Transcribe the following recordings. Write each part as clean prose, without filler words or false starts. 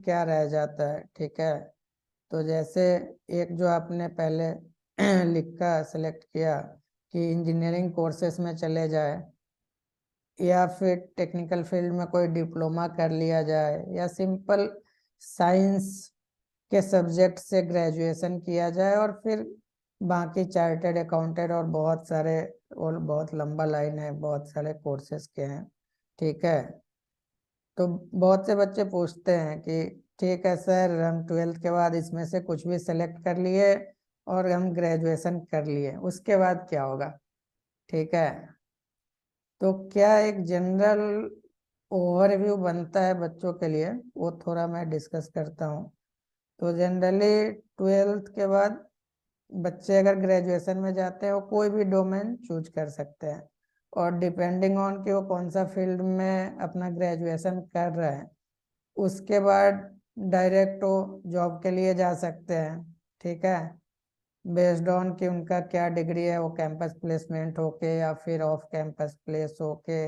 क्या रह जाता है, ठीक है। तो जैसे एक जो आपने पहले लिखा सेलेक्ट किया कि इंजीनियरिंग कोर्सेस में चले जाए, या फिर टेक्निकल फील्ड में कोई डिप्लोमा कर लिया जाए, या सिंपल साइंस के सब्जेक्ट से ग्रेजुएशन किया जाए, और फिर बाकी चार्टर्ड अकाउंटेंट और बहुत सारे, और बहुत लंबा लाइन है, बहुत सारे कोर्सेज के हैं, ठीक है। तो बहुत से बच्चे पूछते हैं कि ठीक है सर, हम ट्वेल्थ के बाद इसमें से कुछ भी सेलेक्ट कर लिए और हम ग्रेजुएशन कर लिए, उसके बाद क्या होगा, ठीक है। तो क्या एक जनरल ओवरव्यू बनता है बच्चों के लिए, वो थोड़ा मैं डिस्कस करता हूँ। तो जनरली ट्वेल्थ के बाद बच्चे अगर ग्रेजुएशन में जाते हैं, वो कोई भी डोमेन चूज कर सकते हैं, और डिपेंडिंग ऑन कि वो कौन सा फील्ड में अपना ग्रेजुएशन कर रहे हैं, उसके बाद डायरेक्ट वो जॉब के लिए जा सकते हैं, ठीक है। बेस्ड ऑन कि उनका क्या डिग्री है, वो कैंपस प्लेसमेंट होके या फिर ऑफ कैंपस प्लेस होके,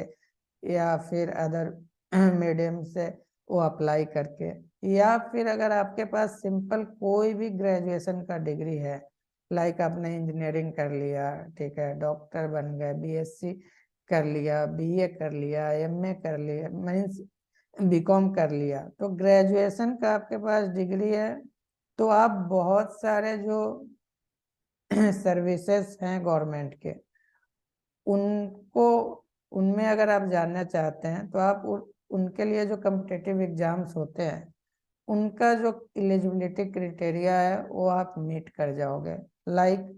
या फिर अदर मीडियम से वो अप्लाई करके, या फिर अगर आपके पास सिंपल कोई भी ग्रेजुएशन का डिग्री है, लाइक आपने इंजीनियरिंग कर लिया, ठीक है, डॉक्टर बन गए, बीएससी कर लिया, बीए कर लिया, एमए कर लिया, मीन्स बीकॉम कर लिया, तो ग्रेजुएशन का आपके पास डिग्री है, तो आप बहुत सारे जो सर्विसेज हैं गवर्नमेंट के, उनको, उनमें अगर आप जानना चाहते हैं तो आप उनके लिए जो कम्पिटिटिव एग्जाम्स होते हैं, उनका जो एलिजिबिलिटी क्राइटेरिया है वो आप मीट कर जाओगे। लाइक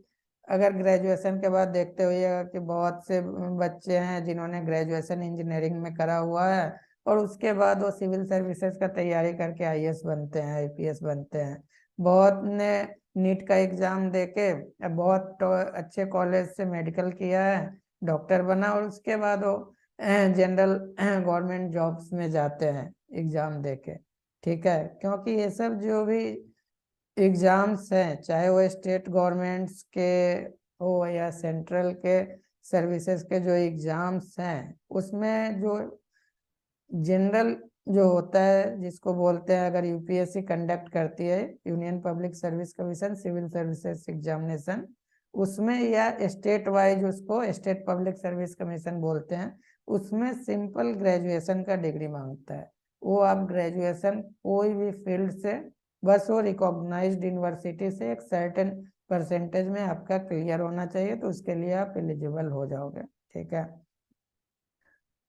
अगर ग्रेजुएशन के बाद देखते होइएगा कि बहुत से बच्चे हैं जिन्होंने ग्रेजुएशन इंजीनियरिंग में करा हुआ है, और उसके बाद वो सिविल सर्विसेज का तैयारी करके आईएएस बनते हैं, आईपीएस बनते हैं। बहुत ने नीट का एग्जाम देके बहुत अच्छे कॉलेज से मेडिकल किया है, डॉक्टर बना, और उसके बाद वो जनरल गवर्नमेंट जॉब्स में जाते हैं एग्जाम देके, ठीक है। क्योंकि ये सब जो भी एग्जाम्स हैं, चाहे वो स्टेट गवर्नमेंट्स के हो या सेंट्रल के सर्विसेज के जो एग्जाम्स हैं, उसमें जो जनरल जो होता है, जिसको बोलते हैं, अगर यूपीएससी कंडक्ट करती है, union public service commission civil services examination, उसमें, या स्टेट वाइज उसको स्टेट पब्लिक सर्विस कमीशन बोलते हैं, उसमें सिंपल ग्रेजुएशन का डिग्री मांगता है। वो आप ग्रेजुएशन कोई भी फील्ड से, बस वो रिकॉग्नाइज्ड यूनिवर्सिटी से एक सर्टेन परसेंटेज में आपका क्लियर होना चाहिए, तो उसके लिए आप एलिजिबल हो जाओगे, ठीक है।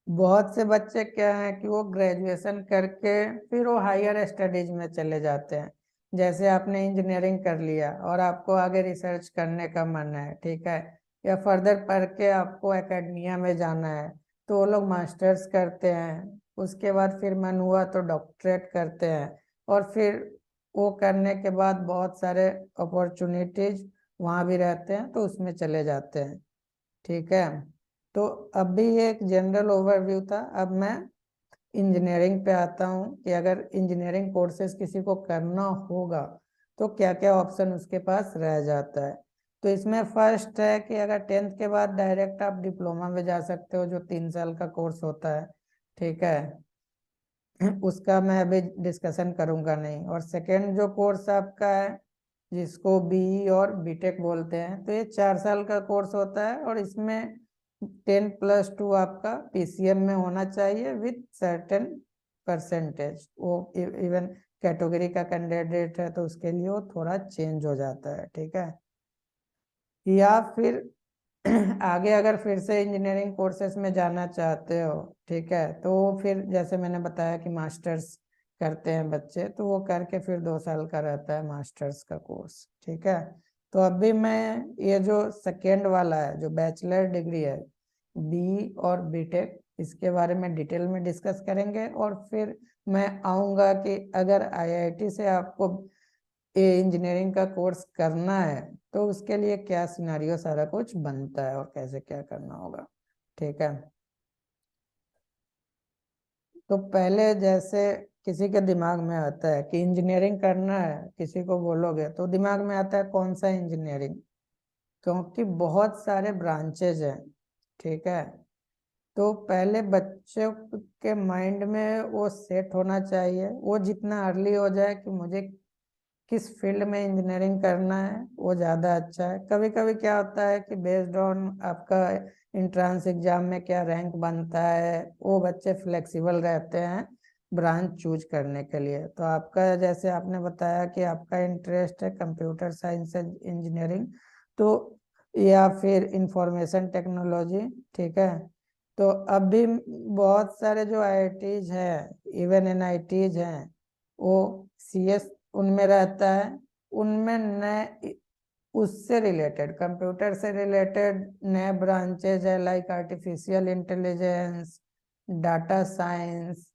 बहुत से बच्चे क्या है कि वो ग्रेजुएशन करके फिर वो हायर स्टडीज में चले जाते हैं। जैसे आपने इंजीनियरिंग कर लिया और आपको आगे रिसर्च करने का मन है, ठीक है, या फर्दर पढ़ के आपको एकेडमिया में जाना है, तो वो लोग मास्टर्स करते हैं, उसके बाद फिर मन हुआ तो डॉक्टरेट करते हैं, और फिर वो करने के बाद बहुत सारे अपॉर्चुनिटीज वहाँ भी रहते हैं, तो उसमें चले जाते हैं, ठीक है। तो अभी एक जनरल ओवरव्यू था, अब मैं इंजीनियरिंग पे आता हूँ कि अगर इंजीनियरिंग कोर्सेज किसी को करना होगा तो क्या क्या ऑप्शन उसके पास रह जाता है। तो इसमें फर्स्ट है कि अगर टेंथ के बाद डायरेक्ट आप डिप्लोमा में जा सकते हो, जो 3 साल का कोर्स होता है, ठीक है, उसका मैं अभी डिस्कशन करूंगा नहीं। और सेकेंड जो कोर्स आपका है, जिसको बीई और बीटेक बोलते हैं, तो ये 4 साल का कोर्स होता है, और इसमें 10+2 आपका पीसीएम में होना चाहिए विथ सर्टेन परसेंटेज। वो इवन कैटेगरी का कैंडिडेट है तो उसके लिए वो थोड़ा चेंज हो जाता है, ठीक है। या फिर आगे अगर फिर से इंजीनियरिंग कोर्सेज में जाना चाहते हो, ठीक है, तो फिर जैसे मैंने बताया कि मास्टर्स करते हैं बच्चे, तो वो करके फिर 2 साल का रहता है मास्टर्स का कोर्स, ठीक है। तो अभी मैं ये जो सेकेंड वाला है, जो बैचलर डिग्री है, बी और बीटेक, इसके बारे में डिटेल में डिस्कस करेंगे, और फिर मैं आऊँगा कि अगर आईआईटी से आपको ये इंजीनियरिंग का कोर्स करना है तो उसके लिए क्या सिनारियो सारा कुछ बनता है और कैसे क्या करना होगा, ठीक है। तो पहले जैसे किसी के दिमाग में आता है कि इंजीनियरिंग करना है, किसी को बोलोगे तो दिमाग में आता है कौन सा इंजीनियरिंग, क्योंकि बहुत सारे ब्रांचेज हैं, ठीक है। तो पहले बच्चों के माइंड में वो सेट होना चाहिए, वो जितना अर्ली हो जाए कि मुझे किस फील्ड में इंजीनियरिंग करना है वो ज़्यादा अच्छा है। कभी कभी क्या होता है कि बेस्ड ऑन आपका इंट्रांस एग्जाम में क्या रैंक बनता है, वो बच्चे फ्लेक्सिबल रहते हैं ब्रांच चूज करने के लिए। तो आपका जैसे आपने बताया कि आपका इंटरेस्ट है कंप्यूटर साइंस इंजीनियरिंग, तो या फिर इंफॉर्मेशन टेक्नोलॉजी, ठीक है। तो अभी बहुत सारे जो आईआईटीज हैं, इवन एनआईटीज हैं, वो सीएस उनमें रहता है। उनमें नए उससे रिलेटेड कंप्यूटर से रिलेटेड नए ब्रांचेज है, like artificial intelligence, data science,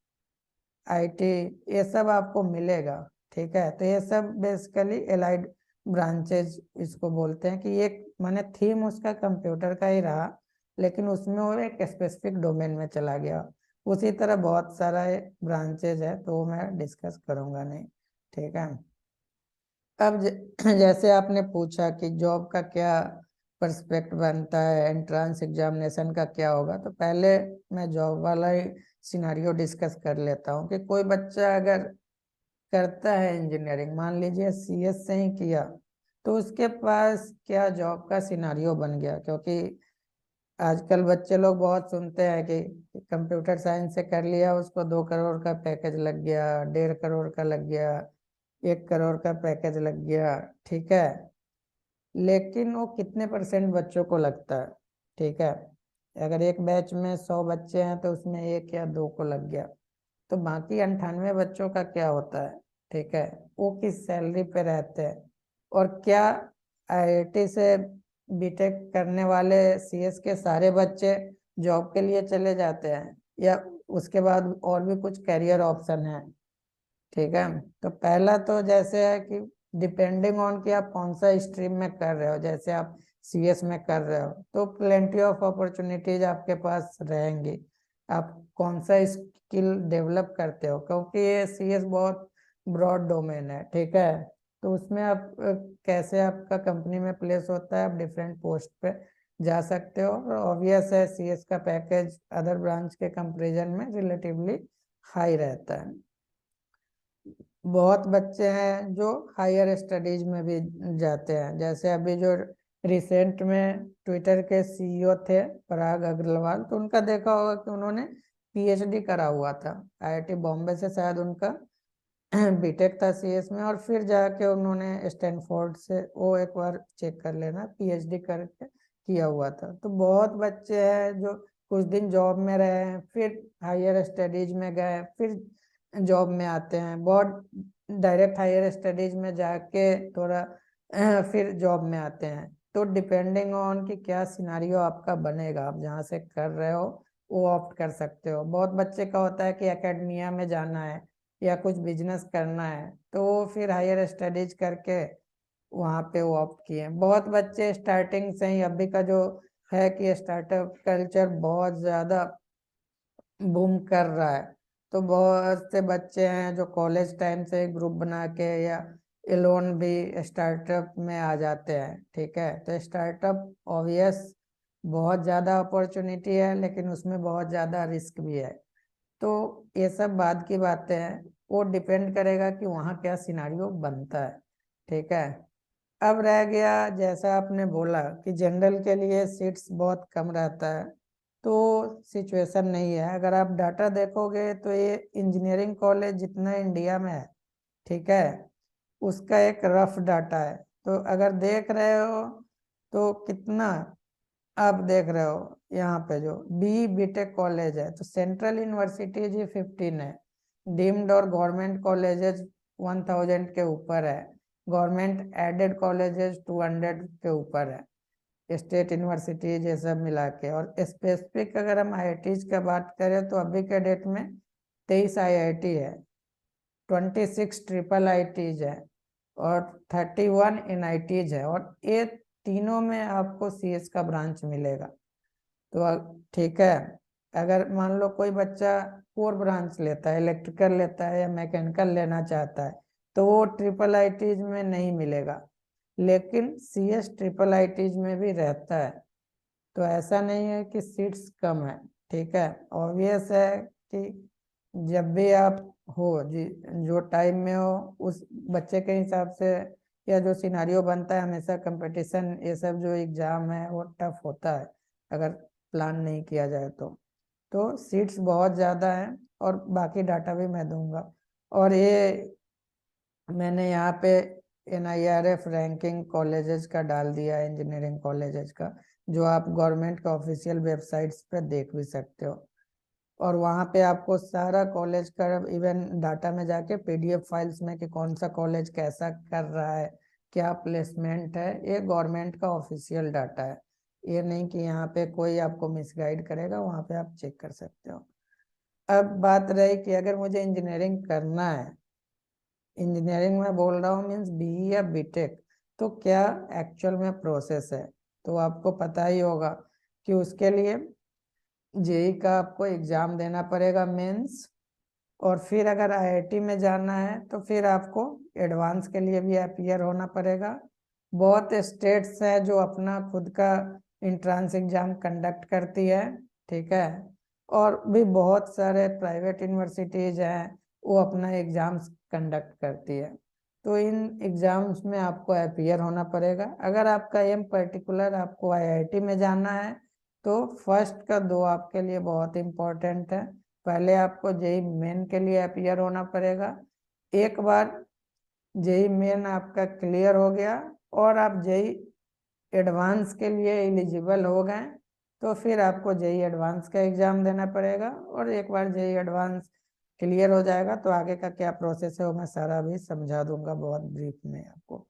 IT, ये सब आपको मिलेगा। ठीक है, तो ये सब बेसिकली एलाइड ब्रांचेज इसको बोलते हैं, कि एक माने थीम उसका कंप्यूटर का ही रहा, लेकिन उसमें वो एक स्पेसिफिक डोमेन में चला गया। उसी तरह बहुत सारा ब्रांचेज है, तो वो मैं डिस्कस करूंगा नहीं। ठीक है। अब जैसे आपने पूछा कि जॉब का क्या पर्सपेक्ट बनता है, एंट्रेंस एग्जामिनेशन का क्या होगा, तो पहले मैं जॉब वाला ही सिनारियो डिस्कस कर लेता हूँ कि कोई बच्चा अगर करता है इंजीनियरिंग, मान लीजिए सीएस से ही किया, तो उसके पास क्या जॉब का सिनारियो बन गया। क्योंकि आजकल बच्चे लोग बहुत सुनते हैं कि कंप्यूटर साइंस से कर लिया, उसको 2 करोड़ का पैकेज लग गया, 1.5 करोड़ का लग गया, 1 करोड़ का पैकेज लग गया। ठीक है, लेकिन वो कितने परसेंट बच्चों को लगता है? ठीक है, अगर एक बैच में 100 बच्चे हैं तो उसमें 1 या 2 को लग गया, तो बाकी 98 बच्चों का क्या होता है? ठीक है, वो किस सैलरी पे रहते हैं? और क्या आईआईटी से बीटेक करने वाले सीएस के सारे बच्चे जॉब के लिए चले जाते हैं, या उसके बाद और भी कुछ करियर ऑप्शन है? ठीक है, तो पहला तो जैसे है कि डिपेंडिंग ऑन कि आप कौन सा स्ट्रीम में कर रहे हो। जैसे आप सीएस में कर रहे हो तो प्लेंटी ऑफ अपॉर्चुनिटीज आपके पास रहेंगी। आप कौन सा स्किल डेवलप करते हो, क्योंकि ये सीएस बहुत ब्रॉड डोमेन है। ठीक है, तो उसमें आप कैसे आपका कंपनी में प्लेस होता है, आप डिफरेंट पोस्ट पे जा सकते हो। और ऑब्वियस है सीएस का पैकेज अदर ब्रांच के कंपेरिजन में रिलेटिवली हाई रहता है। बहुत बच्चे हैं जो हायर स्टडीज में भी जाते हैं। जैसे अभी जो रिसेंट में ट्विटर के सीईओ थे पराग अग्रवाल, तो उनका देखा होगा कि उन्होंने पीएचडी करा हुआ था आईआईटी बॉम्बे से, शायद उनका बीटेक था सीएस में, और फिर जाके उन्होंने स्टैनफोर्ड से, वो एक बार चेक कर लेना, पीएचडी करके किया हुआ था। तो बहुत बच्चे हैं जो कुछ दिन जॉब में रहे हैं, फिर हायर स्टडीज में गए, फिर जॉब में आते हैं। बहुत डायरेक्ट हायर स्टडीज में जाके थोड़ा फिर जॉब में आते हैं। तो डिपेंडिंग ऑन कि क्या सिनारियो आपका बनेगा, आप जहाँ से कर रहे हो वो ऑप्ट कर सकते हो। बहुत बच्चे का होता है कि एकेडमिया में जाना है या कुछ बिजनेस करना है, तो वो फिर हायर स्टडीज करके वहाँ पे वो ऑप्ट किए। बहुत बच्चे स्टार्टिंग से ही, अभी का जो है कि स्टार्टअप कल्चर बहुत ज़्यादा बूम कर रहा है, तो बहुत से बच्चे हैं जो कॉलेज टाइम से ग्रुप बना के या एलोन भी स्टार्टअप में आ जाते हैं। ठीक है, तो स्टार्टअप ऑब्वियस बहुत ज़्यादा अपॉर्चुनिटी है, लेकिन उसमें बहुत ज़्यादा रिस्क भी है। तो ये सब बाद की बातें हैं, वो डिपेंड करेगा कि वहाँ क्या सिनारियो बनता है। ठीक है, अब रह गया जैसा आपने बोला कि जनरल के लिए सीट्स बहुत कम रहता है, तो सिचुएशन नहीं है। अगर आप डाटा देखोगे तो ये इंजीनियरिंग कॉलेज जितना इंडिया में है, ठीक है, उसका एक रफ डाटा है। तो अगर देख रहे हो तो कितना आप देख रहे हो, यहाँ पे जो बीटेक कॉलेज है, तो सेंट्रल यूनिवर्सिटी जी 15 है, डीम्ड और गवर्नमेंट कॉलेजेस 1000 के ऊपर है, गवर्नमेंट एडेड कॉलेजेस 200 के ऊपर है, स्टेट यूनिवर्सिटी ये सब मिला के। और स्पेसिफिक अगर हम आईआईटीज का बात करें तो अभी के डेट में 23 आईआईटी है, 26 ट्रिपल आईटीज है, और 31 एनआईटीज है, और ये तीनों में आपको सीएस का ब्रांच मिलेगा। तो ठीक है, अगर मान लो कोई बच्चा कोर ब्रांच लेता है, इलेक्ट्रिकल लेता है या मैकेनिकल लेना चाहता है, तो वो ट्रिपल आईटीज में नहीं मिलेगा, लेकिन सीएस ट्रिपल आईटीज में भी रहता है। तो ऐसा नहीं है कि सीट्स कम है। ठीक है, ऑब्वियस है कि जब भी आप हो जी, जो टाइम में हो उस बच्चे के हिसाब से या जो सिनारियो बनता है, हमेशा कंपटीशन ये सब जो एग्जाम है वो टफ होता है अगर प्लान नहीं किया जाए तो सीट्स बहुत ज़्यादा हैं और बाकी डाटा भी मैं दूंगा। और ये मैंने यहाँ पे NIRF रैंकिंग कॉलेजेस का डाल दिया है, इंजीनियरिंग कॉलेजेस का, जो आप गवर्नमेंट का ऑफिशियल वेबसाइट्स पे देख भी सकते हो। और वहाँ पे आपको सारा कॉलेज का इवन डाटा में जाके PDF फाइल्स में कि कौन सा कॉलेज कैसा कर रहा है, क्या प्लेसमेंट है, ये गवर्नमेंट का ऑफिशियल डाटा है। ये नहीं कि यहाँ पे कोई आपको मिसगाइड करेगा, वहाँ पे आप चेक कर सकते हो। अब बात रही कि अगर मुझे इंजीनियरिंग करना है, इंजीनियरिंग में बोल रहा हूँ मीन्स BE या BTech, तो क्या एक्चुअल में प्रोसेस है, तो आपको पता ही होगा कि उसके लिए JEE का आपको एग्जाम देना पड़ेगा मेंस, और फिर अगर IIT में जाना है तो फिर आपको एडवांस के लिए भी अपीयर होना पड़ेगा। बहुत स्टेट्स है जो अपना खुद का इंट्रांस एग्जाम कंडक्ट करती है, ठीक है, और भी बहुत सारे प्राइवेट यूनिवर्सिटीज हैं वो अपना एग्जाम्स कंडक्ट करती है। तो इन एग्जाम्स में आपको अपीयर होना पड़ेगा। अगर आपका एम पर्टिकुलर आपको IIT में जाना है तो फर्स्ट का 2 आपके लिए बहुत इम्पोर्टेंट है। पहले आपको JEE मेन के लिए अपीयर होना पड़ेगा। एक बार JEE मेन आपका क्लियर हो गया और आप JEE एडवांस के लिए एलिजिबल हो गए तो फिर आपको JEE एडवांस का एग्जाम देना पड़ेगा। और एक बार JEE एडवांस क्लियर हो जाएगा तो आगे का क्या प्रोसेस है वो मैं सारा भी समझा दूंगा बहुत ब्रीफ में आपको।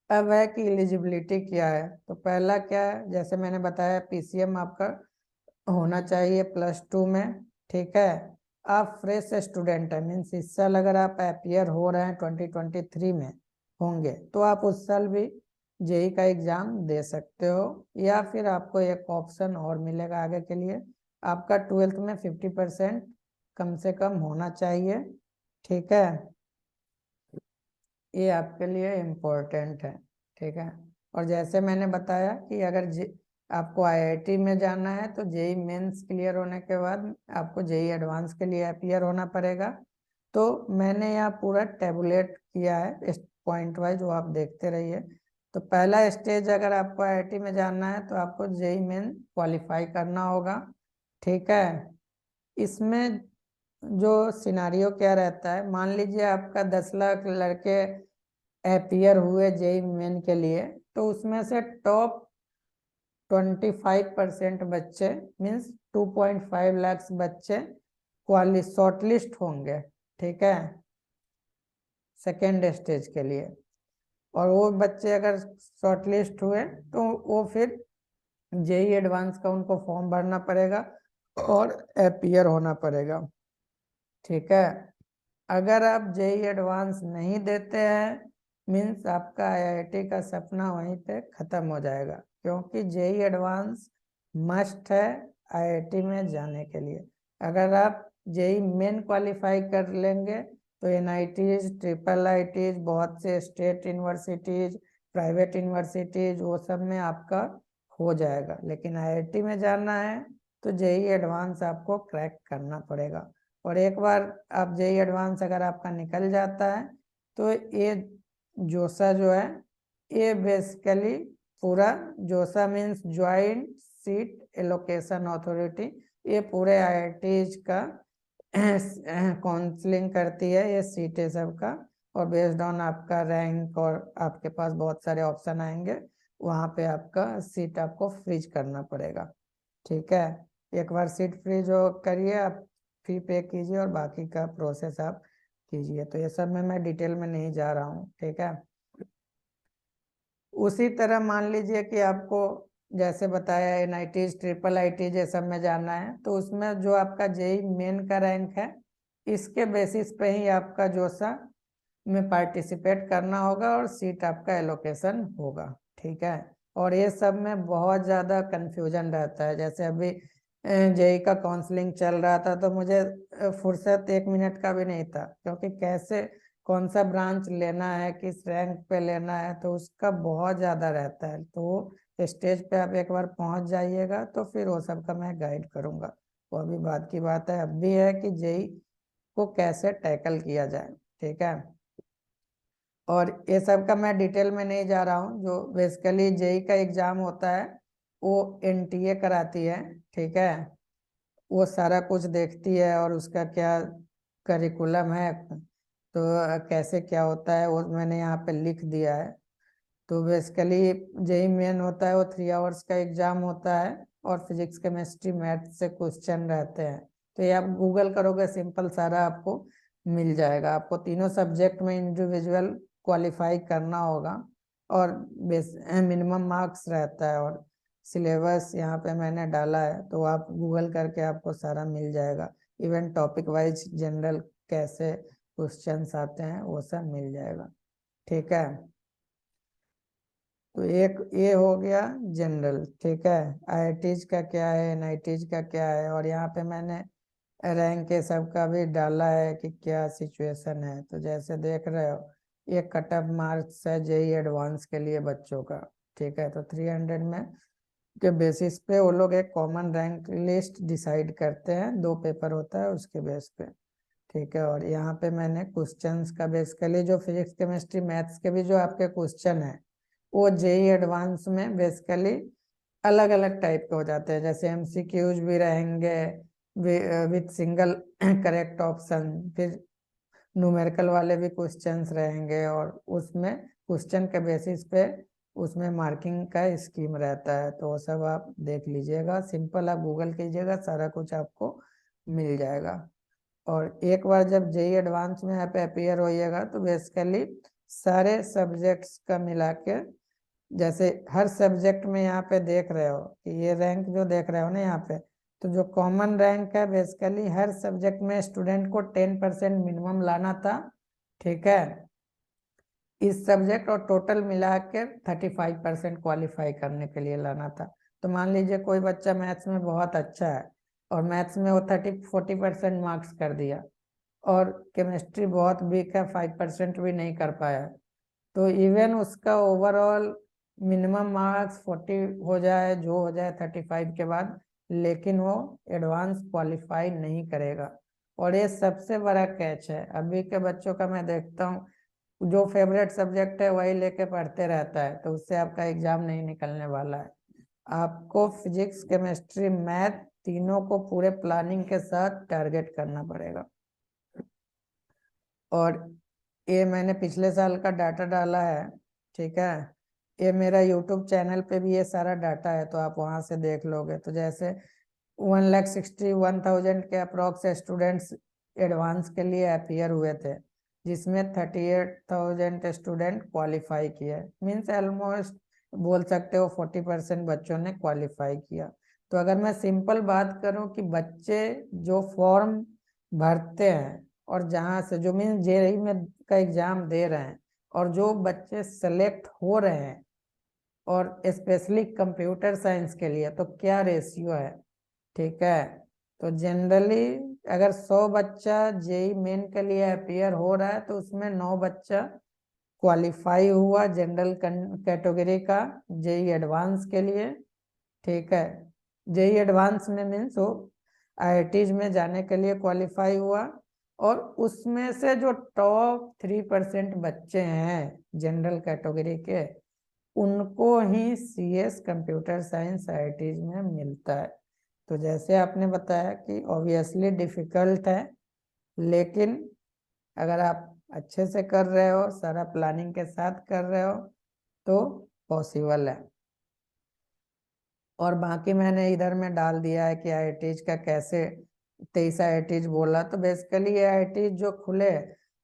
अब है कि एलिजिबिलिटी क्या है, तो पहला क्या है, जैसे मैंने बताया PCM आपका होना चाहिए +2 में, ठीक है। आप फ्रेश स्टूडेंट है मीन्स इस साल अगर आप अपीयर हो रहे हैं 2023 में होंगे तो आप उस साल भी JEE का एग्जाम दे सकते हो। या फिर आपको एक ऑप्शन और मिलेगा आगे के लिए, आपका 12th में 50% कम से कम होना चाहिए, ठीक है, ये आपके लिए इम्पोर्टेंट है, ठीक है। और जैसे मैंने बताया कि अगर आपको IIT में जाना है तो JEE मेंस क्लियर होने के बाद आपको JEE एडवांस के लिए अपीयर होना पड़ेगा। तो मैंने यहाँ पूरा टेबुलेट किया है पॉइंट वाइज, वो आप देखते रहिए। तो पहला स्टेज अगर आपको IIT में जाना है तो आपको JEE मेन क्वालिफाई करना होगा, ठीक है। इसमें जो सिनारियो क्या रहता है, मान लीजिए आपका 10 लाख लड़के अपीयर हुए JEE मेन के लिए, तो उसमें से टॉप 25% बच्चे मीन्स 2.5 लाख बच्चे शॉर्टलिस्ट होंगे, ठीक है, सेकेंड स्टेज के लिए। और वो बच्चे अगर शॉर्टलिस्ट हुए तो वो फिर JEE एडवांस का उनको फॉर्म भरना पड़ेगा और अपीयर होना पड़ेगा, ठीक है। अगर आप JEE एडवांस नहीं देते हैं मीन्स आपका IIT का सपना वहीं पे खत्म हो जाएगा, क्योंकि JEE एडवांस मस्ट है IIT में जाने के लिए। अगर आप JEE मेन क्वालिफाई कर लेंगे तो NITs, IIITs, बहुत से स्टेट यूनिवर्सिटीज, प्राइवेट यूनिवर्सिटीज, वो सब में आपका हो जाएगा। लेकिन IIT में जाना है तो JEE एडवांस आपको क्रैक करना पड़ेगा। और एक बार आप JEE एडवांस अगर आपका निकल जाता है तो ये जोसा जो है ये बेसिकली पूरा, जोसा means joint seat allocation authority, ये पूरे IITs का काउंसलिंग करती है ये सीटें सबका। और बेस्ड ऑन आपका रैंक और आपके पास बहुत सारे ऑप्शन आएंगे, वहाँ पे आपका सीट आपको फ्रीज करना पड़ेगा, ठीक है। एक बार सीट फ्रीज हो करिए, आप फी पे कीजिए और बाकी का प्रोसेस आप कीजिए। तो ये सब में मैं डिटेल में नहीं जा रहा हूँ, ठीक है। उसी तरह मान लीजिए कि आपको जैसे बताया NITs, IIITs ये सब में जाना है तो उसमें जो आपका JEE मेन का रैंक है इसके बेसिस पे ही आपका जोसा में पार्टिसिपेट करना होगा और सीट आपका एलोकेशन होगा, ठीक है। और ये सब में बहुत ज़्यादा कंफ्यूजन रहता है। जैसे अभी JEE का काउंसलिंग चल रहा था तो मुझे फुर्सत 1 मिनट का भी नहीं था, क्योंकि कैसे कौन सा ब्रांच लेना है, किस रैंक पे लेना है, तो उसका बहुत ज़्यादा रहता है। तो स्टेज पे आप एक बार पहुंच जाइएगा तो फिर वो सब का मैं गाइड करूंगा। वो अभी बात की बात है, अब भी है कि जेई को कैसे टैकल किया जाए, ठीक है। और ये सब का मैं डिटेल में नहीं जा रहा हूँ। जो बेसिकली जेई का एग्जाम होता है वो एनटीए कराती है, ठीक है। वो सारा कुछ देखती है और उसका क्या करिकुलम है, तो कैसे क्या होता है वो मैंने यहाँ पे लिख दिया है। तो बेसिकली जेई मेन होता है वो 3 आवर्स का एग्जाम होता है और फिजिक्स केमिस्ट्री मैथ से क्वेश्चन रहते हैं। तो ये आप गूगल करोगे सिंपल सारा आपको मिल जाएगा। आपको तीनों सब्जेक्ट में इंडिविजुअल क्वालिफाई करना होगा और बेस मिनिमम मार्क्स रहता है। और सिलेबस यहाँ पे मैंने डाला है तो आप गूगल करके आपको सारा मिल जाएगा। इवन टॉपिक वाइज जनरल कैसे क्वेश्चंस आते हैं वो सब मिल जाएगा, ठीक है। तो एक ये हो गया जनरल, ठीक है। आईआईटीज का क्या है, एनआईटीज का क्या है, और यहाँ पे मैंने रैंक के सब का भी डाला है कि क्या सिचुएशन है। तो जैसे देख रहे हो ये कट ऑफ मार्क्स है जेई एडवांस के लिए बच्चों का, ठीक है। तो 300 में के बेसिस पे वो लोग एक कॉमन रैंक लिस्ट डिसाइड करते हैं, 2 पेपर होता है उसके बेस पे, ठीक है। और यहाँ पे मैंने क्वेश्चंस का बेसिकली जो फिजिक्स केमिस्ट्री मैथ्स के भी जो आपके क्वेश्चन है वो जेई एडवांस में बेसिकली अलग अलग टाइप के हो जाते हैं। जैसे एमसीक्यूज भी रहेंगे विथ सिंगल करेक्ट ऑप्शन, फिर न्यूमेरिकल वाले भी क्वेश्चंस रहेंगे और उसमें क्वेश्चन के बेसिस पे उसमें मार्किंग का स्कीम रहता है। तो वो सब आप देख लीजिएगा, सिंपल आप गूगल कीजिएगा सारा कुछ आपको मिल जाएगा। और एक बार जब जेई एडवांस में यहाँ पे अपियर होइएगा तो बेसिकली सारे सब्जेक्ट्स का मिला के, जैसे हर सब्जेक्ट में यहाँ पे देख रहे हो कि ये रैंक जो देख रहे हो ना यहाँ पे, तो जो कॉमन रैंक है बेसिकली हर सब्जेक्ट में स्टूडेंट को 10% मिनिमम लाना था, ठीक है, इस सब्जेक्ट और टोटल मिला के 35% क्वालिफाई करने के लिए लाना था। तो मान लीजिए कोई बच्चा मैथ्स में बहुत अच्छा है और मैथ्स में वो 30-40% मार्क्स कर दिया और केमिस्ट्री बहुत वीक है, 5% भी नहीं कर पाया, तो इवन उसका ओवरऑल मिनिमम मार्क्स 40 हो जाए जो हो जाए 35 के बाद, लेकिन वो एडवांस क्वालिफाई नहीं करेगा। और ये सबसे बड़ा कैच है, अभी के बच्चों का मैं देखता हूँ जो फेवरेट सब्जेक्ट है वही लेके पढ़ते रहता है, तो उससे आपका एग्जाम नहीं निकलने वाला है। आपको फिजिक्स केमिस्ट्री मैथ तीनों को पूरे प्लानिंग के साथ टारगेट करना पड़ेगा। और ये मैंने पिछले साल का डाटा डाला है, ठीक है। ये मेरा यूट्यूब चैनल पे भी ये सारा डाटा है तो आप वहां से देख लोगे। तो जैसे 1,61,000 के अप्रोक्स स्टूडेंट्स एडवांस के लिए अपियर हुए थे, जिसमें 38,000 स्टूडेंट क्वालिफाई किए, मीन्स ऑलमोस्ट बोल सकते हो 40% बच्चों ने क्वालिफाई किया। तो अगर मैं सिंपल बात करूं कि बच्चे जो फॉर्म भरते हैं और जहां से जो मीन जेईई में का एग्जाम दे रहे हैं और जो बच्चे सेलेक्ट हो रहे हैं और स्पेशली कंप्यूटर साइंस के लिए, तो क्या रेशियो है, ठीक है। तो जनरली अगर 100 बच्चा जेई मेन के लिए अपियर हो रहा है तो उसमें 9 बच्चा क्वालिफाई हुआ जनरल कैटेगरी का जेई एडवांस के लिए, ठीक है। जेई एडवांस में मीन्स वो आईआईटीज में जाने के लिए क्वालिफाई हुआ। और उसमें से जो टॉप 3% बच्चे हैं जनरल कैटेगरी के, उनको ही सीएस कंप्यूटर साइंस आईआईटीज में मिलता है। तो जैसे आपने बताया कि ऑब्वियसली डिफिकल्ट है, लेकिन अगर आप अच्छे से कर रहे हो, सारा प्लानिंग के साथ कर रहे हो, तो पॉसिबल है। और बाकी मैंने इधर में डाल दिया है कि आईआईटीज का कैसे 23 आईआईटीज बोला। तो बेसिकली ये आईआईटीज जो खुले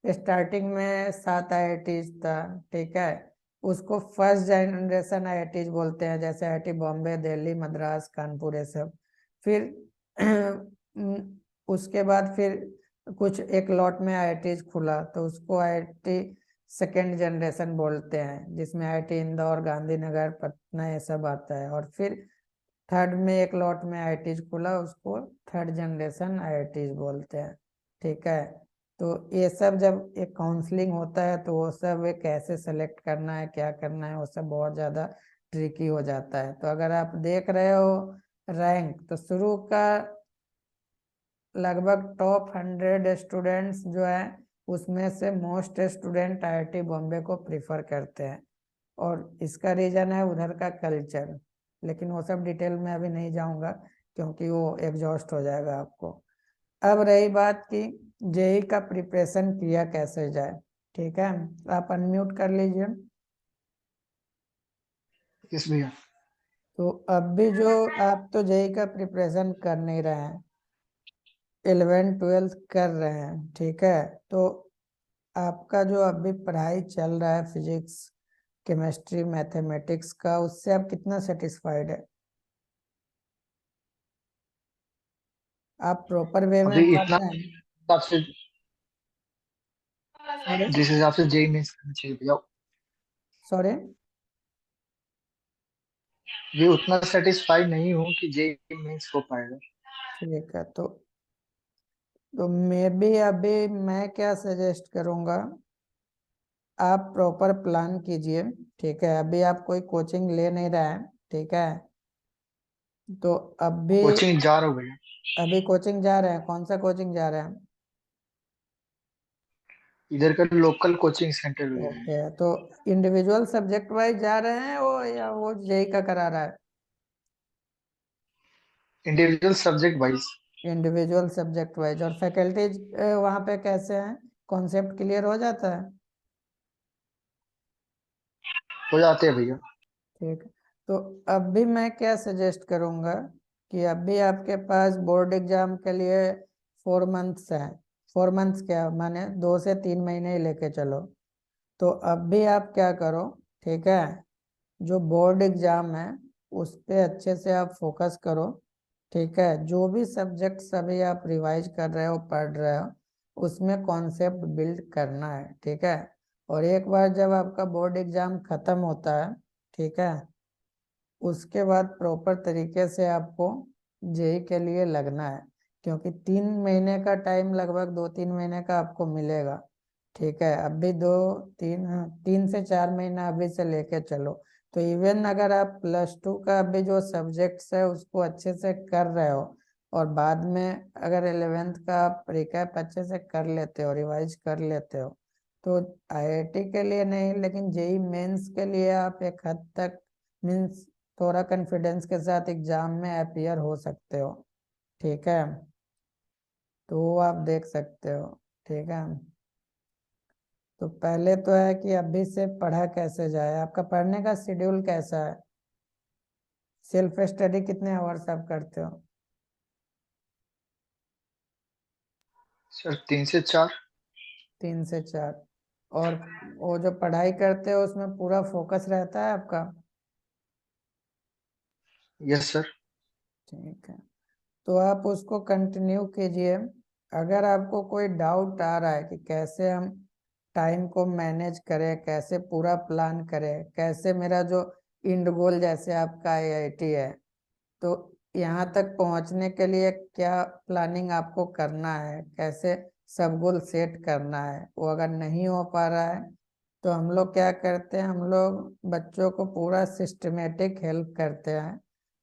स्टार्टिंग में 7 आईआईटीज था, ठीक है, उसको फर्स्ट जनरेशन आईआईटीज बोलते हैं, जैसे आईआईटी बॉम्बे, दिल्ली, मद्रास, कानपुर, ये सब। फिर उसके बाद फिर कुछ एक लॉट में आईआईटीज खुला तो उसको आईआईटी सेकेंड जनरेशन बोलते हैं, जिसमें आईआईटी इंदौर, गांधीनगर, पटना ये सब आता है। और फिर थर्ड में एक लॉट में आईआईटीज खुला, उसको थर्ड जनरेशन आईआईटीज बोलते हैं, ठीक है। तो ये सब जब एक काउंसलिंग होता है तो वो सब कैसे सेलेक्ट करना है, क्या करना है, वो सब बहुत ज़्यादा ट्रिकी हो जाता है। तो अगर आप देख रहे हो रैंक, तो शुरू का लगभग टॉप 100 स्टूडेंट्स जो है उसमें से मोस्ट स्टूडेंट आईआईटी बॉम्बे को प्रीफर करते हैं, और इसका रीजन है उधर का कल्चर। लेकिन वो सब डिटेल में अभी नहीं जाऊंगा क्योंकि वो एग्जॉस्ट हो जाएगा आपको। अब रही बात कि जेई का प्रिपरेशन किया कैसे जाए, ठीक है, आप अनम्यूट कर लीजिए। यस भैया। तो अब भी जो आप तो जेई का प्रिपरेशन कर नहीं रहे हैं, 11th 12th कर रहे हैं, ठीक है, तो आपका जो अभी पढ़ाई चल रहा है फिजिक्स केमिस्ट्री मैथमेटिक्स का, उससे आप कितना सेटिस्फाइड है? आप प्रॉपर वे में अभी पढ़ इतना रहे हैं? हिसाब से, सॉरी। जिस हिसाब से जेई मेंस करना चाहिए भैया, सॉरी। भी उतना सेटिस्फाइड नहीं हूँ कि जेई मेंस हो पाएगा। ठीक है, तो मे बी अभी मैं क्या सजेस्ट करूंगा, आप प्रॉपर प्लान कीजिए, ठीक है, अभी आप कोई कोचिंग ले नहीं रहे हैं, ठीक है, तो अभी कोचिंग जा रहा हूँ भैया। अभी कोचिंग जा रहे हैं, कौन सा कोचिंग जा रहे हैं? इधर का लोकल कोचिंग सेंटर भैया है। ओके, तो इंडिविजुअल सब्जेक्ट वाइज जा रहे हैं वो, या वो जेई का करा रहा है? Individual subject wise individual subject wise, और फैकल्टीज वहाँ पे कैसे हैं, कॉन्सेप्ट क्लियर हो जाता है? हो जाते हैं भैया। ठीक है, तो अभी मैं क्या सजेस्ट करूँगा कि अभी आपके पास बोर्ड एग्जाम के लिए 4 मंथ्स हैं। 4 मंथ्स क्या माने, 2 से 3 महीने ही लेके चलो। तो अभी आप क्या करो, ठीक है, जो बोर्ड एग्जाम है उस पे अच्छे से आप फोकस करो, ठीक है, जो भी सब्जेक्ट अभी आप रिवाइज कर रहे हो पढ़ रहे हो उसमें कॉन्सेप्ट बिल्ड करना है, ठीक है, और एक बार जब आपका बोर्ड एग्जाम खत्म होता है, ठीक है, उसके बाद प्रॉपर तरीके से आपको जेई के लिए लगना है, क्योंकि 3 महीने का टाइम, लगभग 2-3 महीने का आपको मिलेगा, ठीक है, अभी 3 से 4 महीना अभी से लेके चलो। तो इवन अगर आप +2 का अभी जो सब्जेक्ट्स है उसको अच्छे से कर रहे हो, और बाद में अगर 11th का आप रिकैप अच्छे से कर लेते हो, रिवाइज कर लेते हो, तो आईआईटी के लिए नहीं लेकिन जेई मेंस के लिए आप एक हद तक मीन्स थोड़ा कॉन्फिडेंस के साथ एग्जाम में अपीयर हो सकते हो, ठीक है, तो वो आप देख सकते हो, ठीक है। तो पहले तो है कि अभी से पढ़ा कैसे जाए, आपका पढ़ने का शेड्यूल कैसा है, सेल्फ स्टडी कितने आवर्स आप करते हो? सर 3 से 4। 3 से 4, और वो जो पढ़ाई करते हो उसमें पूरा फोकस रहता है आपका? Yes sir. ठीक है, तो आप उसको कंटिन्यू कीजिए। अगर आपको कोई डाउट आ रहा है कि कैसे हम टाइम को मैनेज करें, कैसे पूरा प्लान करें, कैसे मेरा जो इंड गोल जैसे आपका आईआईटी है, तो यहाँ तक पहुँचने के लिए क्या प्लानिंग आपको करना है, कैसे सब गोल सेट करना है, वो अगर नहीं हो पा रहा है तो हम लोग क्या करते हैं, हम लोग बच्चों को पूरा सिस्टमेटिक हेल्प करते हैं,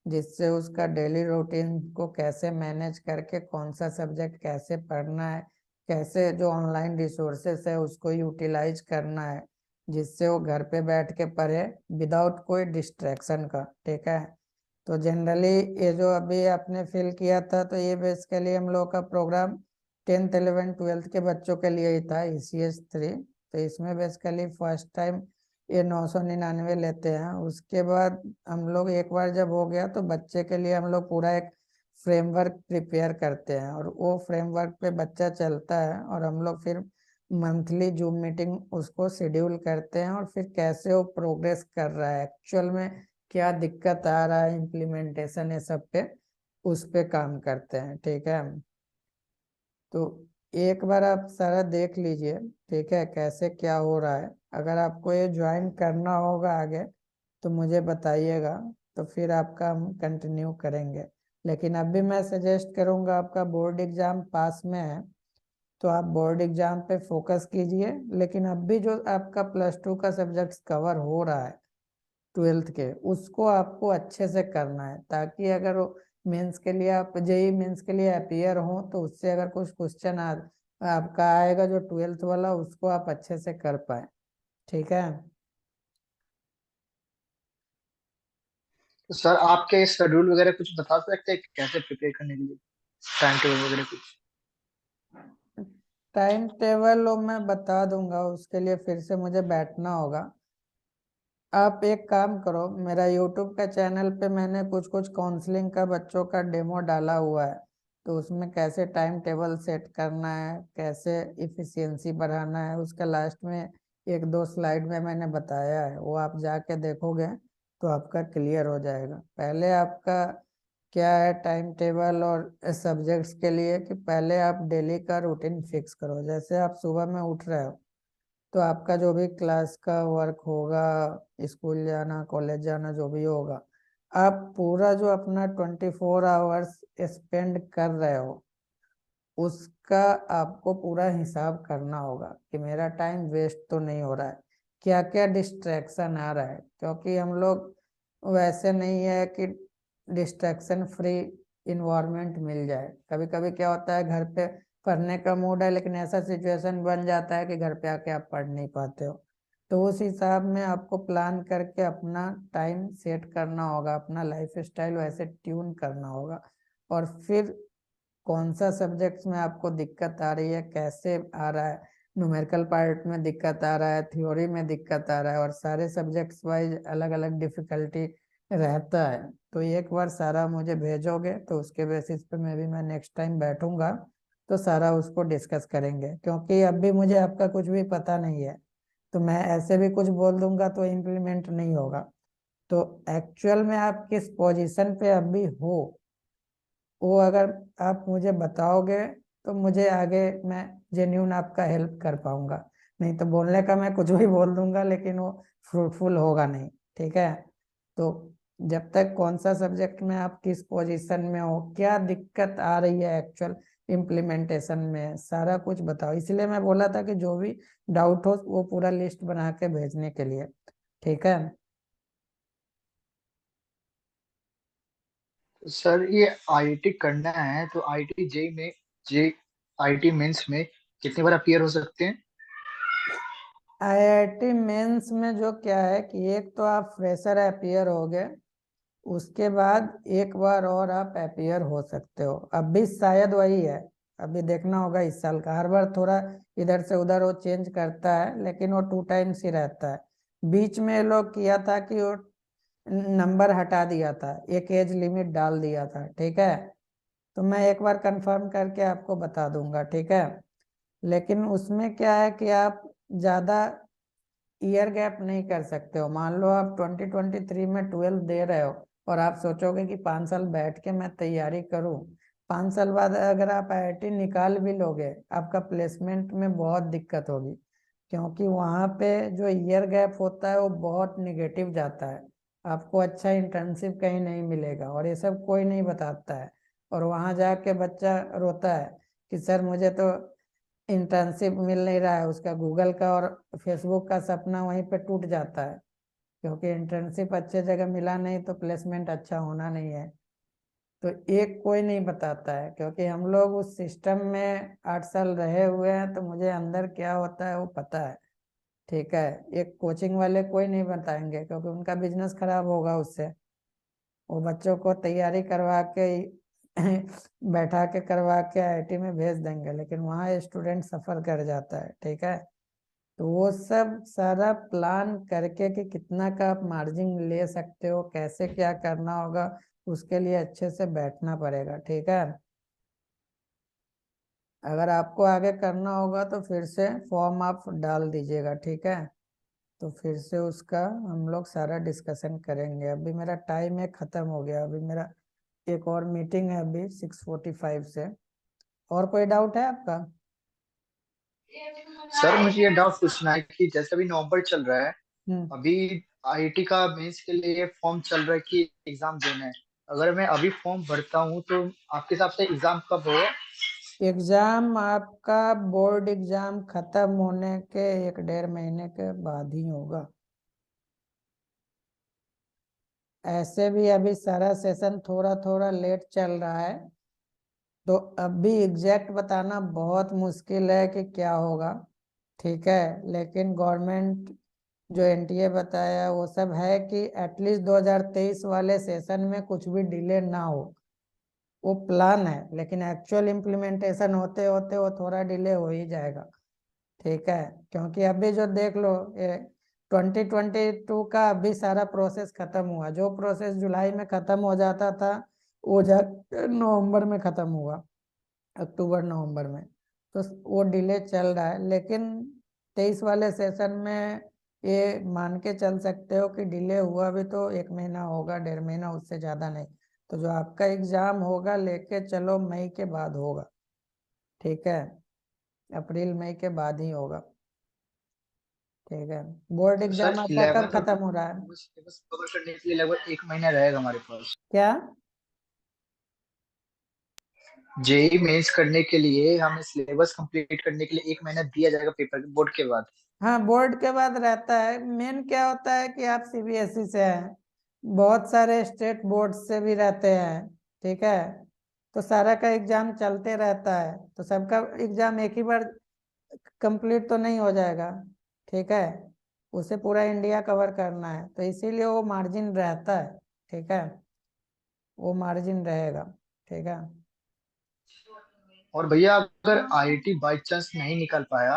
जिससे उसका डेली रूटीन को कैसे मैनेज करके कौन सा सब्जेक्ट कैसे पढ़ना है, कैसे जो ऑनलाइन रिसोर्सेस है उसको यूटिलाइज करना है, जिससे वो घर पे बैठ के पढ़े विदाउट कोई डिस्ट्रैक्शन का, ठीक है। तो जनरली ये जो अभी आपने फिल किया था, तो ये बेसिकली हम लोग का प्रोग्राम 10th 11th 12th के बच्चों के लिए ही था, ECS 3। तो इसमें बेसिकली फर्स्ट टाइम ये 999 लेते हैं। उसके बाद हम लोग एक बार जब हो गया तो बच्चे के लिए हम लोग पूरा एक फ्रेमवर्क प्रिपेयर करते हैं, और वो फ्रेमवर्क पे बच्चा चलता है, और हम लोग फिर मंथली जूम मीटिंग उसको शेड्यूल करते हैं, और फिर कैसे वो प्रोग्रेस कर रहा है एक्चुअल में, क्या दिक्कत आ रहा है इम्प्लीमेंटेशन, ये सब पे उस पे काम करते हैं, ठीक है। तो एक बार आप सारा देख लीजिए, ठीक है, कैसे क्या हो रहा है। अगर आपको ये ज्वाइन करना होगा आगे तो मुझे बताइएगा, तो फिर आपका हम कंटिन्यू करेंगे। लेकिन अभी मैं सजेस्ट करूंगा, आपका बोर्ड एग्जाम पास में है तो आप बोर्ड एग्जाम पे फोकस कीजिए, लेकिन अभी जो आपका +2 का सब्जेक्ट कवर हो रहा है ट्वेल्थ के, उसको आपको अच्छे से करना है, ताकि अगर वो मेंस के लिए आप जेई मेंस के लिए अपियर हो तो उससे अगर कुछ क्वेश्चन आपका आएगा जो ट्वेल्थ वाला, उसको आप अच्छे से कर पाए। ठीक है। तो सर आपके शेड्यूल वगैरह कुछ बता सकते हैं कैसे प्रिपेयर करने के लिए, टाइम टेबल वगैरह कुछ? टाइम टेबल वो मैं बता दूंगा, उसके लिए फिर से मुझे बैठना होगा। आप एक काम करो, मेरा यूट्यूब का चैनल पे मैंने कुछ कुछ काउंसलिंग का बच्चों का डेमो डाला हुआ है, तो उसमें कैसे टाइम टेबल सेट करना है, कैसे इफिशियंसी बढ़ाना है, उसका लास्ट में एक दो स्लाइड में मैंने बताया है, वो आप जाके देखोगे तो आपका क्लियर हो जाएगा। पहले आपका क्या है टाइम टेबल और सब्जेक्ट्स के लिए, कि पहले आप डेली का रूटीन फिक्स करो। जैसे आप सुबह में उठ रहे हो तो आपका जो भी क्लास का वर्क होगा, स्कूल जाना कॉलेज जाना जो भी होगा, आप पूरा जो अपना 24 आवर्स स्पेंड कर रहे हो उसका आपको पूरा हिसाब करना होगा कि मेरा टाइम वेस्ट तो नहीं हो रहा है, क्या क्या डिस्ट्रैक्शन आ रहा है। क्योंकि हम लोग वैसे नहीं है कि डिस्ट्रैक्शन फ्री इन्वायरमेंट मिल जाए। कभी कभी क्या होता है, घर पे पढ़ने का मूड है लेकिन ऐसा सिचुएशन बन जाता है कि घर पे आके आप पढ़ नहीं पाते हो। तो उस हिसाब में आपको प्लान करके अपना टाइम सेट करना होगा, अपना लाइफ स्टाइल वैसे ट्यून करना होगा। और फिर कौन सा सब्जेक्ट्स में आपको दिक्कत आ रही है, कैसे आ रहा है, न्यूमेरिकल पार्ट में दिक्कत आ रहा है, थ्योरी में दिक्कत आ रहा है, और सारे सब्जेक्ट्स वाइज अलग अलग डिफिकल्टी रहता है। तो एक बार सारा मुझे भेजोगे तो उसके बेसिस पे मैं नेक्स्ट टाइम बैठूंगा तो सारा उसको डिस्कस करेंगे। क्योंकि अभी मुझे आपका कुछ भी पता नहीं है, तो मैं ऐसे भी कुछ बोल दूंगा तो इम्प्लीमेंट नहीं होगा। तो एक्चुअल में आप किस पोजीशन पे अभी हो, वो अगर आप मुझे बताओगे तो मुझे आगे मैं जेन्यून आपका हेल्प कर पाऊंगा। नहीं तो बोलने का मैं कुछ भी बोल दूंगा लेकिन वो फ्रूटफुल होगा नहीं। ठीक है। तो जब तक कौन सा सब्जेक्ट में आप किस पोजीशन में हो, क्या दिक्कत आ रही है एक्चुअल इम्प्लीमेंटेशन में, सारा कुछ बताओ। इसलिए मैं बोला था कि जो भी डाउट हो वो पूरा लिस्ट बना के भेजने के लिए। ठीक है। सर ये आईआईटी करना है तो आईआईटी जे में, जे आईआईटी मेंस में कितने बार अपीयर हो सकते हैं? आईआईटी मेंस में जो क्या है कि एक तो आप फ्रेशर अपियर हो गए, उसके बाद एक बार और आप अपियर हो सकते हो। अब भी शायद वही है, अभी देखना होगा इस साल का। हर बार थोड़ा इधर से उधर वो चेंज करता है, लेकिन वो 2 टाइम्स ही रहता है। बीच में ये लोग किया था कि वो नंबर हटा दिया था, एक एज लिमिट डाल दिया था। ठीक है। तो मैं एक बार कंफर्म करके आपको बता दूंगा। ठीक है। लेकिन उसमें क्या है कि आप ज्यादा ईयर गैप नहीं कर सकते हो। मान लो आप 2023 में 12 दे रहे हो और आप सोचोगे कि 5 साल बैठ के मैं तैयारी करूं। 5 साल बाद अगर आप आईआईटी निकाल भी लोगे, आपका प्लेसमेंट में बहुत दिक्कत होगी। क्योंकि वहाँ पे जो ईयर गैप होता है वो बहुत निगेटिव जाता है, आपको अच्छा इंटर्नशिप कहीं नहीं मिलेगा, और ये सब कोई नहीं बताता है। और वहाँ जाके बच्चा रोता है कि सर मुझे तो इंटर्नशिप मिल नहीं रहा है। उसका गूगल का और फेसबुक का सपना वहीं पे टूट जाता है, क्योंकि इंटर्नशिप अच्छे जगह मिला नहीं तो प्लेसमेंट अच्छा होना नहीं है। तो एक कोई नहीं बताता है, क्योंकि हम लोग उस सिस्टम में 8 साल रहे हुए हैं, तो मुझे अंदर क्या होता है वो पता है। ठीक है। एक कोचिंग वाले कोई नहीं बताएंगे, क्योंकि उनका बिजनेस खराब होगा उससे। वो बच्चों को तैयारी करवा के बैठा के करवा के आईआईटी में भेज देंगे, लेकिन वहाँ स्टूडेंट सफर कर जाता है। ठीक है। तो वो सब सारा प्लान करके कि कितना का आप मार्जिन ले सकते हो, कैसे क्या करना होगा, उसके लिए अच्छे से बैठना पड़ेगा। ठीक है। अगर आपको आगे करना होगा तो फिर से फॉर्म आप डाल दीजिएगा। ठीक है। तो फिर से उसका हम लोग सारा डिस्कशन करेंगे। अभी मेरा टाइम है खत्म हो गया, अभी मेरा एक और मीटिंग है अभी 6:45 से। और कोई डाउट है आपका? सर मुझे ये डाउट पूछना है कि जैसे अभी नवंबर चल रहा है, हम्म। अभी आईआईटी का मेंस के लिए फॉर्म चल रहा है कि एग्जाम देना है। अगर मैं अभी फॉर्म भरता हूँ तो आपके हिसाब से एग्जाम कब होगा? एग्जाम आपका बोर्ड एग्जाम खत्म होने के 1 डेढ़ महीने के बाद ही होगा। ऐसे भी अभी सारा सेशन थोड़ा थोड़ा लेट चल रहा है, तो अभी एग्जैक्ट बताना बहुत मुश्किल है कि क्या होगा। ठीक है, लेकिन गवर्नमेंट जो एनटीए बताया वो सब है कि एटलीस्ट 2023 वाले सेशन में कुछ भी डिले ना हो। वो प्लान है, लेकिन एक्चुअल इम्प्लीमेंटेशन होते होते वो थोड़ा डिले हो ही जाएगा। ठीक है, क्योंकि अभी जो देख लो, ये 2022 का अभी सारा प्रोसेस खत्म हुआ। जो प्रोसेस जुलाई में खत्म हो जाता था वो जा नवंबर में खत्म हुआ, अक्टूबर नवंबर में। तो वो डिले चल रहा है, लेकिन 23 वाले सेशन में ये मान के चल सकते हो कि डिले हुआ भी तो 1 महीना होगा, 1.5 महीना, उससे ज्यादा नहीं। तो जो आपका एग्जाम होगा लेके चलो मई के बाद होगा। ठीक है, अप्रैल मई के बाद ही होगा। ठीक है, बोर्ड तो सर एग्जाम आपका कब 11th और खत्म हो रहा है? वो सिलेबस कवर करने के लिए लगभग 1 महीना रहेगा हमारे पास। क्या? जेई मेंस करने के लिए हमें सिलेबस कंप्लीट करने के लिए 1 महीना दिया जाएगा पेपर बोर्ड के बाद। हाँ, बोर्ड के बाद रहता है। मेन क्या होता है कि आप सीबीएसई से हैं, बहुत सारे स्टेट बोर्ड से भी रहते हैं। ठीक है, तो सारा का एग्जाम चलते रहता है, तो सबका एग्जाम एक ही बार कंप्लीट तो नहीं हो जाएगा। ठीक है, उसे पूरा इंडिया कवर करना है, तो इसीलिए वो मार्जिन रहता है। ठीक है, वो मार्जिन रहेगा। ठीक है। और भैया अगर आईआईटी बाई चांस नहीं निकल पाया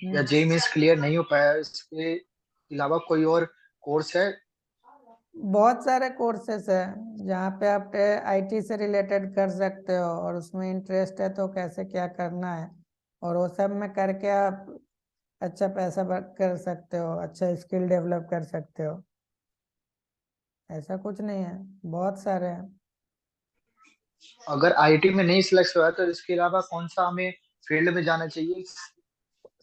या हम्म जेई मेंस क्लियर नहीं हो पाया, इसके अलावा कोई और कोर्स है? बहुत सारे कोर्सेस हैं जहाँ पे आप आईटी से रिलेटेड कर सकते हो, और उसमें इंटरेस्ट है तो कैसे क्या करना है, और वो सब में करके आप अच्छा पैसा कर सकते हो, अच्छा स्किल डेवलप कर सकते हो। ऐसा कुछ नहीं है, बहुत सारे हैं। अगर आईआईटी में नहीं सिलेक्ट हुआ तो इसके अलावा कौन सा हमें फील्ड में जाना चाहिए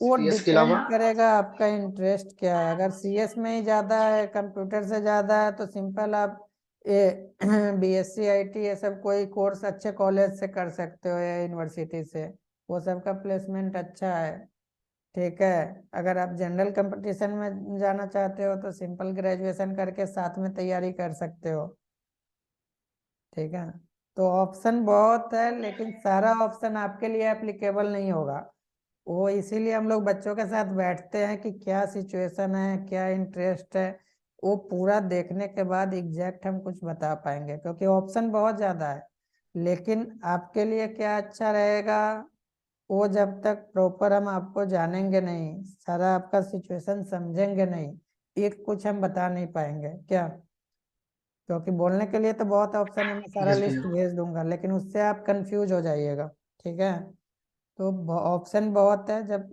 वो सीएस के डिपेंड अलावा? करेगा आपका इंटरेस्ट क्या है। अगर सीएस में ही ज्यादा है, कंप्यूटर से ज्यादा है, तो सिंपल आप ये बीएससी आईटी ये सब कोई कोर्स अच्छे कॉलेज से कर सकते हो या यूनिवर्सिटी से। वो सब का प्लेसमेंट अच्छा है। ठीक है, अगर आप जनरल कंपटीशन में जाना चाहते हो तो सिंपल ग्रेजुएशन करके साथ में तैयारी कर सकते हो। ठीक है, तो ऑप्शन बहुत है, लेकिन सारा ऑप्शन आपके लिए एप्लीकेबल नहीं होगा। वो इसीलिए हम लोग बच्चों के साथ बैठते हैं कि क्या सिचुएशन है, क्या इंटरेस्ट है। वो पूरा देखने के बाद एग्जैक्ट हम कुछ बता पाएंगे, क्योंकि ऑप्शन बहुत ज्यादा है। लेकिन आपके लिए क्या अच्छा रहेगा, वो जब तक प्रॉपर हम आपको जानेंगे नहीं, सारा आपका सिचुएशन समझेंगे नहीं, एक कुछ हम बता नहीं पाएंगे क्या। क्योंकि बोलने के लिए तो बहुत ऑप्शन है, मैं सारा यस लिस्ट भैया। भेज दूंगा, लेकिन उससे आप कंफ्यूज हो जाइएगा। ठीक है, तो ऑप्शन बहुत है। जब